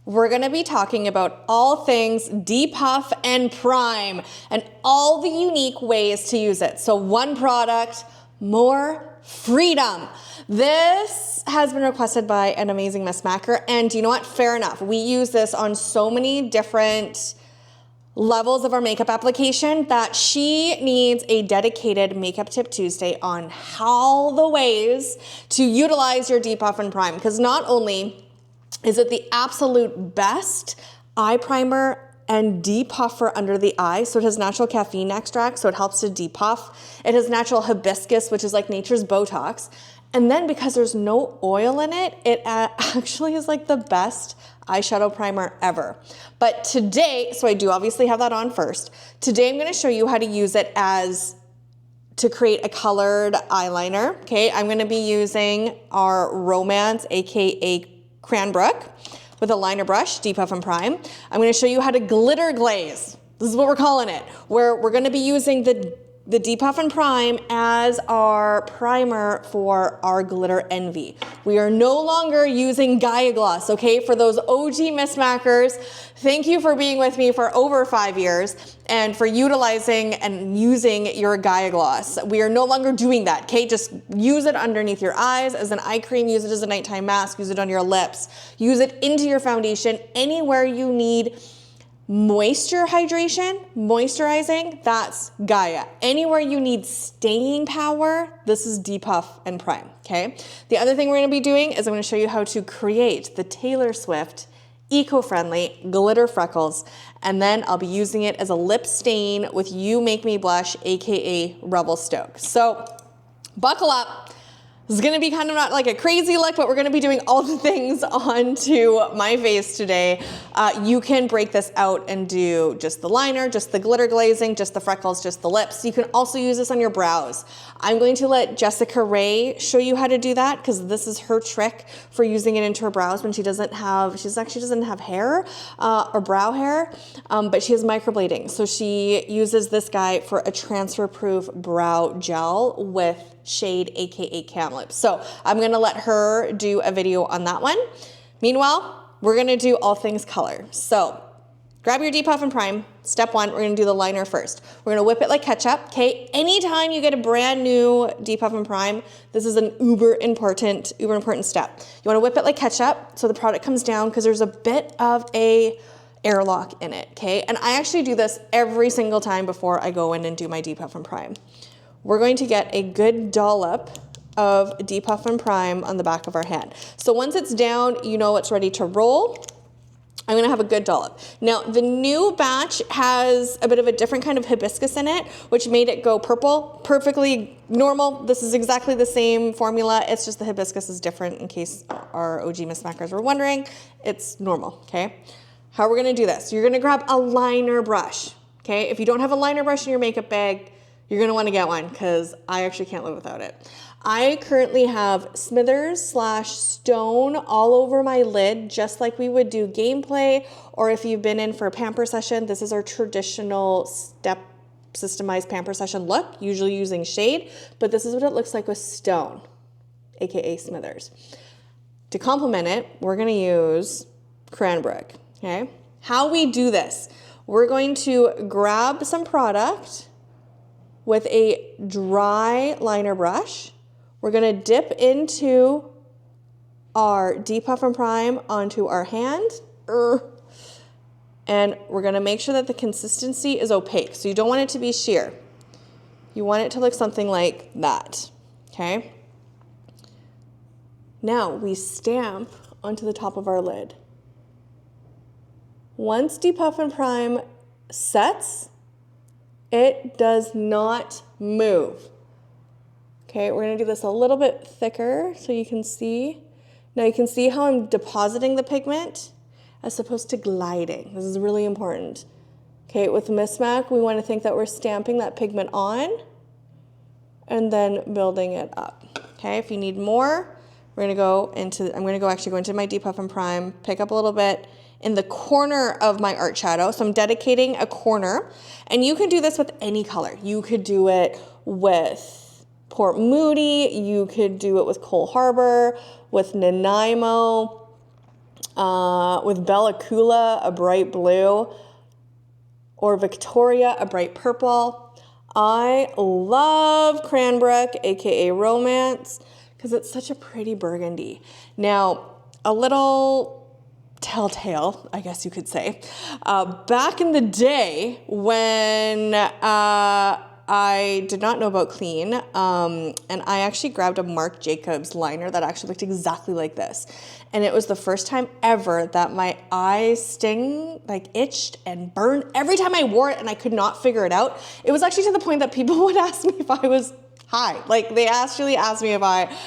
we're gonna be talking about all things Depuff and Prime and all the unique ways to use it. So one product, more freedom. This has been requested by an amazing MisMacK'er, and you know what? Fair enough. We use this on so many different levels of our makeup application that she needs a dedicated Makeup Tip Tuesday on how the ways to utilize your Depuff and Prime. Because not only is it the absolute best eye primer and depuffer under the eye, so it has natural caffeine extract, so it helps to depuff. It has natural hibiscus, which is like nature's Botox. And then because there's no oil in it, it actually is like the best eyeshadow primer ever. But today, so I do obviously have that on first. Today I'm gonna show you how to use it to create a colored eyeliner, okay? I'm gonna be using our Romance, AKA Cranbrook, with a liner brush, Depuff and Prime. I'm gonna show you how to glitter glaze. This is what we're calling it, where we're gonna be using the Depuff and Prime as our primer for our glitter envy. We are no longer using Gaia Gloss, okay? For those OG MisMacK'ers, thank you for being with me for over 5 years and for utilizing and using your Gaia Gloss. We are no longer doing that, okay? Just use it underneath your eyes as an eye cream, use it as a nighttime mask, use it on your lips, use it into your foundation, anywhere you need moisturizing, that's Gaia. Anywhere you need staying power, this is Depuff and Prime, okay? The other thing we're gonna be doing is I'm gonna show you how to create the Taylor Swift eco-friendly glitter freckles, and then I'll be using it as a lip stain with You Make Me Blush, AKA Rebel Stoke. So buckle up. This is gonna be kind of not like a crazy look, but we're gonna be doing all the things onto my face today. You can break this out and do just the liner, just the glitter glazing, just the freckles, just the lips. You can also use this on your brows. I'm going to let Jessica Ray show you how to do that because this is her trick for using it into her brows when she actually doesn't have hair or brow hair, but she has microblading. So she uses this guy for a transfer-proof brow gel with shade, AKA Cam Lips. So I'm gonna let her do a video on that one. Meanwhile, we're gonna do all things color. So grab your Depuff and Prime. Step one, we're gonna do the liner first. We're gonna whip it like ketchup, okay? Anytime you get a brand new Depuff and Prime, this is an uber important step. You wanna whip it like ketchup so the product comes down because there's a bit of a airlock in it, okay? And I actually do this every single time before I go in and do my Depuff and Prime. We're going to get a good dollop of Depuff and Prime on the back of our hand. So once it's down, you know it's ready to roll. I'm gonna have a good dollop. Now, the new batch has a bit of a different kind of hibiscus in it, which made it go purple, perfectly normal. This is exactly the same formula. It's just the hibiscus is different in case our OG MisMacK'ers were wondering. It's normal, okay? How we're gonna do this? You're gonna grab a liner brush, okay? If you don't have a liner brush in your makeup bag, you're gonna wanna get one because I actually can't live without it. I currently have Smithers/Stone all over my lid, just like we would do gameplay, or if you've been in for a pamper session, this is our traditional step systemized pamper session look, usually using shade, but this is what it looks like with Stone, AKA Smithers. To complement it, we're gonna use Cranbrook, okay? How we do this, we're going to grab some product with a dry liner brush. We're gonna dip into our Depuff and Prime onto our hand, and we're gonna make sure that the consistency is opaque. So you don't want it to be sheer. You want it to look something like that, okay? Now we stamp onto the top of our lid. Once Depuff and Prime sets, it does not move. Okay, we're gonna do this a little bit thicker so you can see. Now you can see how I'm depositing the pigment as opposed to gliding. This is really important. Okay, with MisMac, we wanna think that we're stamping that pigment on and then building it up. Okay, if you need more, we're gonna go into, I'm gonna actually go into my Depuff and Prime, pick up a little bit in the corner of my art shadow. So I'm dedicating a corner, and you can do this with any color. You could do it with Port Moody, you could do it with Cole Harbor, with Nanaimo, with Bella Coola, a bright blue, or Victoria, a bright purple. I love Cranbrook, aka Romance, because it's such a pretty burgundy. Now, a little telltale, I guess you could say. Back in the day when I did not know about clean, and I actually grabbed a Marc Jacobs liner that actually looked exactly like this. And it was the first time ever that my eyes itched and burned every time I wore it, and I could not figure it out. It was actually to the point that people would ask me if I was high. Like, they actually asked me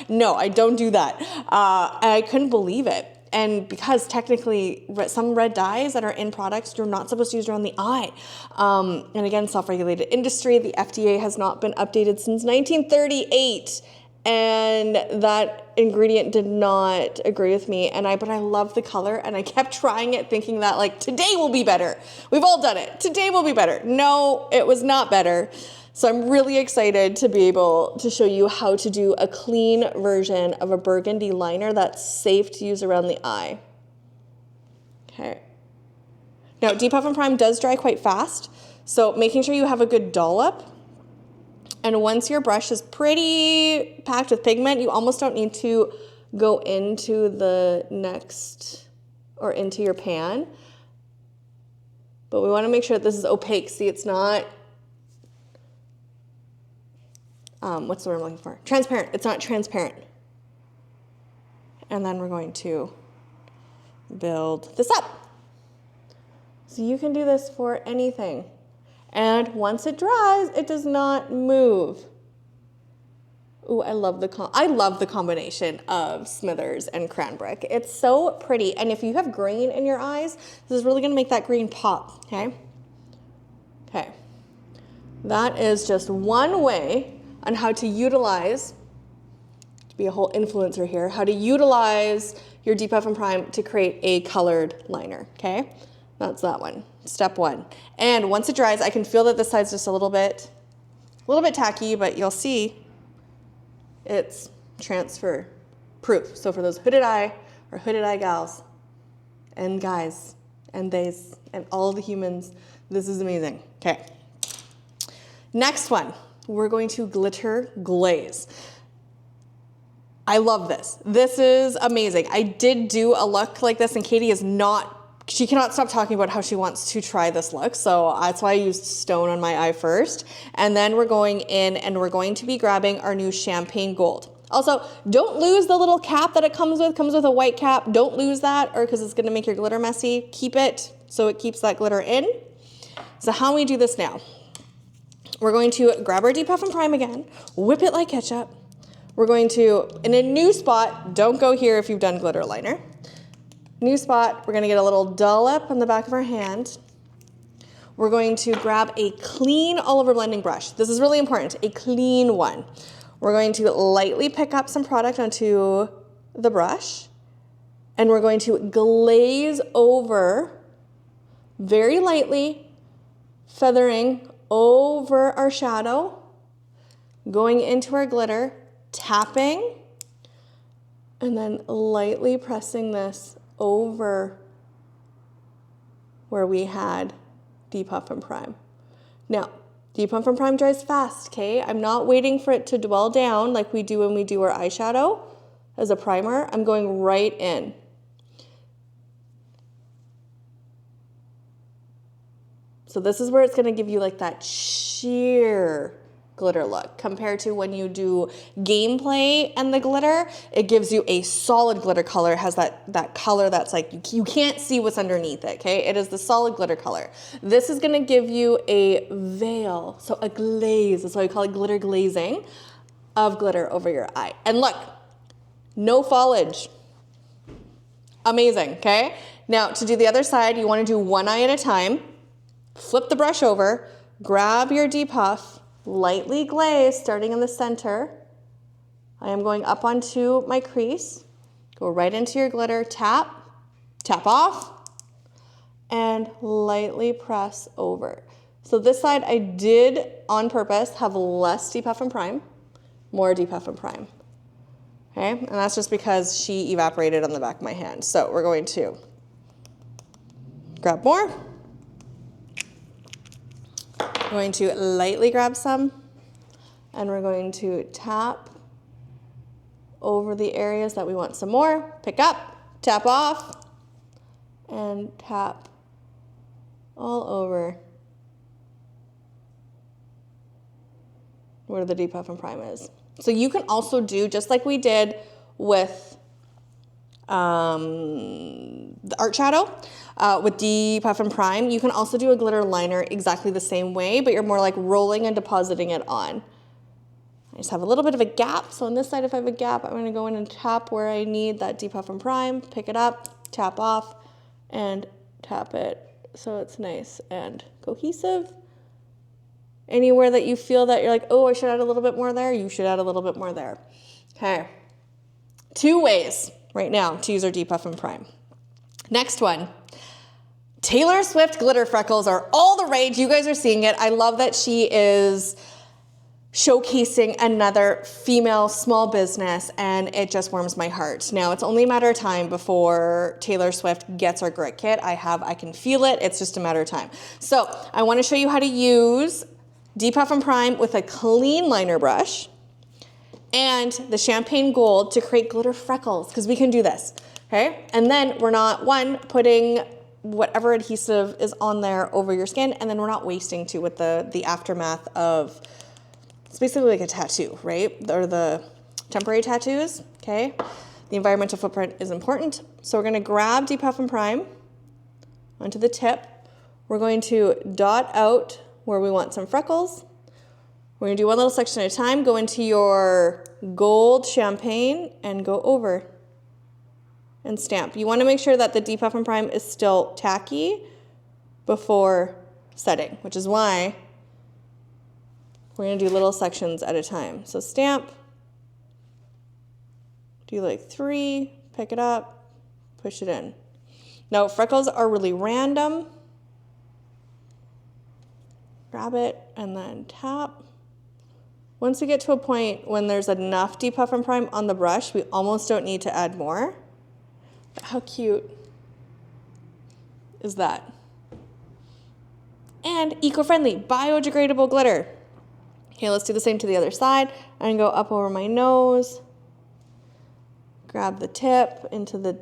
no, I don't do that. And I couldn't believe it. And because technically some red dyes that are in products, you're not supposed to use around the eye. And again, self-regulated industry, the FDA has not been updated since 1938. And that ingredient did not agree with me. But I love the color, and I kept trying it thinking that like, today will be better. We've all done it. Today will be better. No, it was not better. So I'm really excited to be able to show you how to do a clean version of a burgundy liner that's safe to use around the eye. Okay. Now, Depuff and Prime does dry quite fast, so making sure you have a good dollop. And once your brush is pretty packed with pigment, you almost don't need to go into the next or into your pan. But we want to make sure that this is opaque. See, it's not... what's the word I'm looking for? Transparent. It's not transparent. And then we're going to build this up. So you can do this for anything. And once it dries, it does not move. Ooh, I love the combination of Smithers and Cranbrook. It's so pretty. And if you have green in your eyes, this is really going to make that green pop, okay? Okay. That is just one way on how to utilize, to be a whole influencer here, how to utilize your Depuff and Prime to create a colored liner, okay? That's that one, step one. And once it dries, I can feel that this side's just a little bit tacky, but you'll see it's transfer proof. So for those hooded eye gals and guys and theys and all the humans, this is amazing, okay? Next one. We're going to glitter glaze. I love this. This is amazing. I did do a look like this, and Katie she cannot stop talking about how she wants to try this look. So that's why I used stone on my eye first. And then we're going in and we're going to be grabbing our new champagne gold. Also, don't lose the little cap that it comes with a white cap. Don't lose that, or because it's going to make your glitter messy. Keep it so it keeps that glitter in. So how we do this now? We're going to grab our Depuff and Prime again, whip it like ketchup. We're going to, in a new spot, don't go here if you've done glitter liner. New spot, we're going to get a little dollop on the back of our hand. We're going to grab a clean all-over blending brush. This is really important, a clean one. We're going to lightly pick up some product onto the brush, and we're going to glaze over very lightly, feathering over our shadow, going into our glitter, tapping, and then lightly pressing this over where we had Depuff and Prime. Now, Depuff and Prime dries fast, okay? I'm not waiting for it to dwell down like we do when we do our eyeshadow as a primer. I'm going right in. So this is where it's going to give you like that sheer glitter look compared to when you do gameplay and the glitter. It gives you a solid glitter color. It has that color that's like you can't see what's underneath it, okay? It is the solid glitter color. This is going to give you a veil, so a glaze. That's why we call it glitter glazing of glitter over your eye. And look, no foliage. Amazing, okay? Now to do the other side, you want to do one eye at a time. Flip the brush over, grab your Depuff, lightly glaze, starting in the center. I am going up onto my crease. Go right into your glitter, tap, tap off, and lightly press over. So this side I did on purpose have less Depuff and Prime, more Depuff and Prime. Okay, and that's just because she evaporated on the back of my hand. So we're going to grab more. We're going to lightly grab some, and we're going to tap over the areas that we want some more. Pick up, tap off, and tap all over where the Depuff and Prime is. So you can also do, just like we did with the art shadow, with Depuff and Prime, you can also do a glitter liner exactly the same way, but you're more like rolling and depositing it on. I just have a little bit of a gap. So on this side, if I have a gap, I'm gonna go in and tap where I need that Depuff and Prime, pick it up, tap off, and tap it so it's nice and cohesive. Anywhere that you feel that you're like, oh, I should add a little bit more there, you should add a little bit more there. Okay, 2 ways right now to use our Depuff and Prime. Next one, Taylor Swift glitter freckles are all the rage. You guys are seeing it. I love that she is showcasing another female small business, and it just warms my heart. Now, it's only a matter of time before Taylor Swift gets our grit kit. I can feel it. It's just a matter of time. So I want to show you how to use Depuff and Prime with a clean liner brush and the champagne gold to create glitter freckles, because we can do this, okay? And then we're not, one, putting whatever adhesive is on there over your skin, and then we're not wasting too with the aftermath of, it's basically like a tattoo, right? Or the temporary tattoos, okay? The environmental footprint is important. So we're gonna grab Depuff and Prime onto the tip. We're going to dot out where we want some freckles. We're gonna do one little section at a time. Go into your gold champagne and go over and stamp. You wanna make sure that the Depuff and Prime is still tacky before setting, which is why we're gonna do little sections at a time. So stamp, do like 3, pick it up, push it in. Now freckles are really random. Grab it and then tap. Once we get to a point when there's enough Depuff and Prime on the brush, we almost don't need to add more. But how cute is that? And eco-friendly, biodegradable glitter. Okay, let's do the same to the other side. And go up over my nose. Grab the tip into the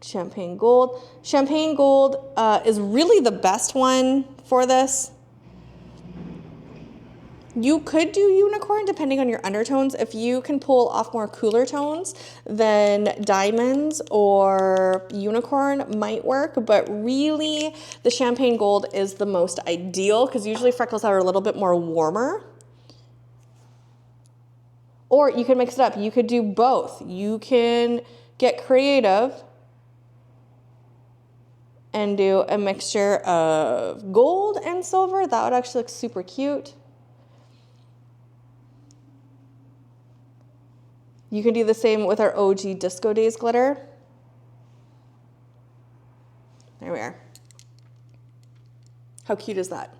champagne gold. Champagne gold is really the best one for this. You could do unicorn depending on your undertones. If you can pull off more cooler tones, then diamonds or unicorn might work, but really the champagne gold is the most ideal because usually freckles are a little bit more warmer. Or you can mix it up. You could do both. You can get creative and do a mixture of gold and silver. That would actually look super cute. You can do the same with our OG Disco Days glitter. There we are. How cute is that?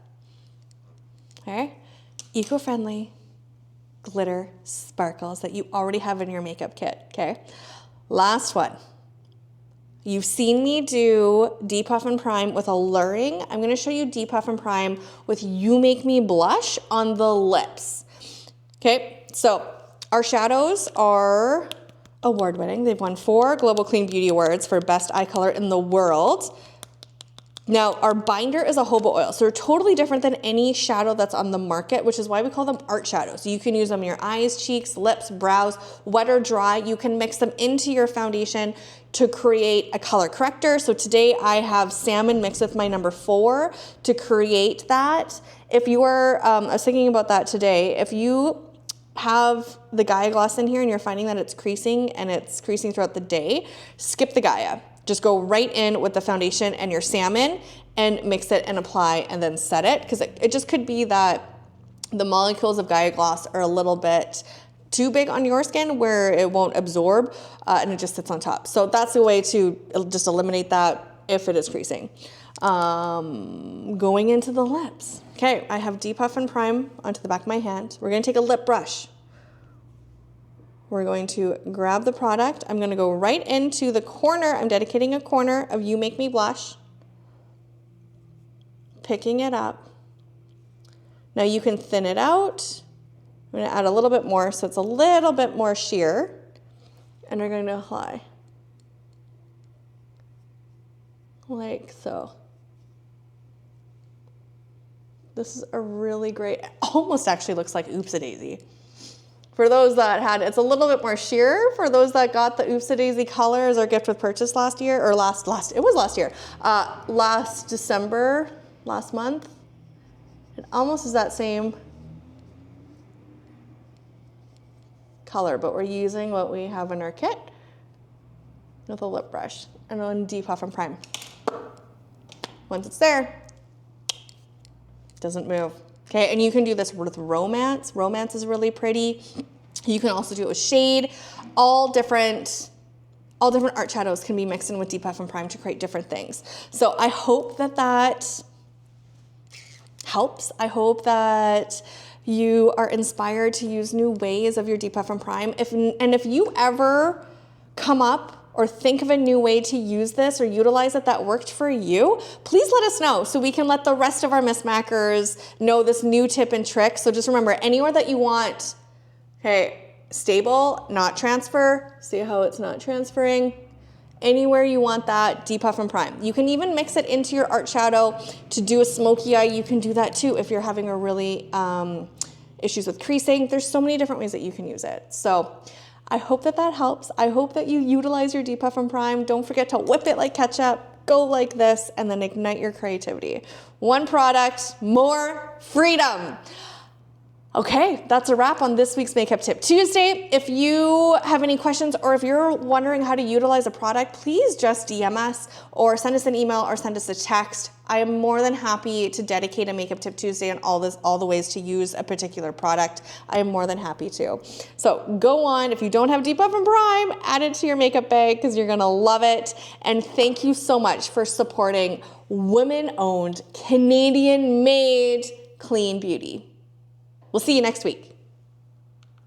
Okay, eco-friendly glitter sparkles that you already have in your makeup kit, okay? Last one. You've seen me do Depuff and Prime with alluring. I'm gonna show you Depuff and Prime with You Make Me Blush on the lips. Okay, so our shadows are award-winning. They've won 4 Global Clean Beauty Awards for best eye color in the world. Now, our binder is a jojoba oil, so they're totally different than any shadow that's on the market, which is why we call them art shadows. You can use them in your eyes, cheeks, lips, brows, wet or dry. You can mix them into your foundation to create a color corrector. So today I have salmon mixed with my number 4 to create that. If you were, I was thinking about that today, if you have the Gaia Gloss in here and you're finding that it's creasing and it's creasing throughout the day, skip the Gaia. Just go right in with the foundation and your salmon and mix it and apply and then set it, because it just could be that the molecules of Gaia Gloss are a little bit too big on your skin where it won't absorb and it just sits on top. So that's the way to just eliminate that if it is creasing. Going into the lips. Okay, I have Depuff and Prime onto the back of my hand. We're gonna take a lip brush. We're going to grab the product. I'm going to go right into the corner. I'm dedicating a corner of You Make Me Blush. Picking it up. Now you can thin it out. I'm going to add a little bit more so it's a little bit more sheer. And we're going to apply. Like so. This is a really great, almost actually looks like Oops-a-Daisy. For those that had, it's a little bit more sheer. For those that got the Oops-a-Daisy color as our gift with purchase last year, or last year, last December, last month. It almost is that same color, but we're using what we have in our kit with a lip brush and on Depuff and Prime. Once it's there, it doesn't move. Okay, and you can do this with Romance. Romance is really pretty. You can also do it with Shade. All different art shadows can be mixed in with Depuff and Prime to create different things. So I hope that that helps. I hope that you are inspired to use new ways of your Depuff and Prime. If you ever come up or think of a new way to use this or utilize it that worked for you, please let us know so we can let the rest of our MisMacK'ers know this new tip and trick. So just remember, anywhere that you want, okay, stable, not transfer, see how it's not transferring? Anywhere you want that, Depuff and Prime. You can even mix it into your art shadow to do a smoky eye. You can do that too if you're having a really issues with creasing. There's so many different ways that you can use it. So I hope that that helps. I hope that you utilize your Depuff and Prime. Don't forget to whip it like ketchup, go like this, and then ignite your creativity. One product, more freedom. Okay, that's a wrap on this week's Makeup Tip Tuesday. If you have any questions or if you're wondering how to utilize a product, please just DM us or send us an email or send us a text. I am more than happy to dedicate a Makeup Tip Tuesday on all the ways to use a particular product. I am more than happy to. So go on, if you don't have Depuff and Prime, add it to your makeup bag because you're gonna love it. And thank you so much for supporting women-owned, Canadian-made clean beauty. We'll see you next week.